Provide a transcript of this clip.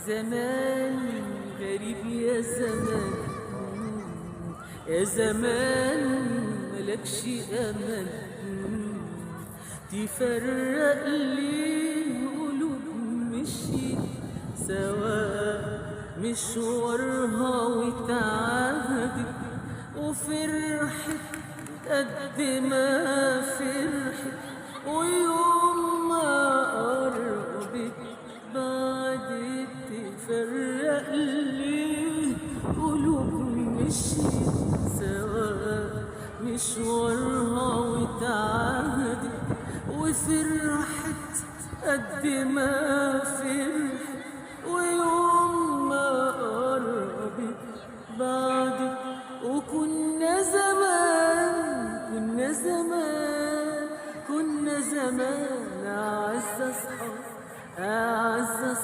زمان غريب يا زمان، يا زمان ملكش أمل، تفرق لي قلوب مشي سوا مشوارها وتعهدت وفرحت قد ما فرحت، ويوم ما قربت بعدت تفرق لي قلوب مشي سوا مشوارها وتعهدت وفرحت قد ما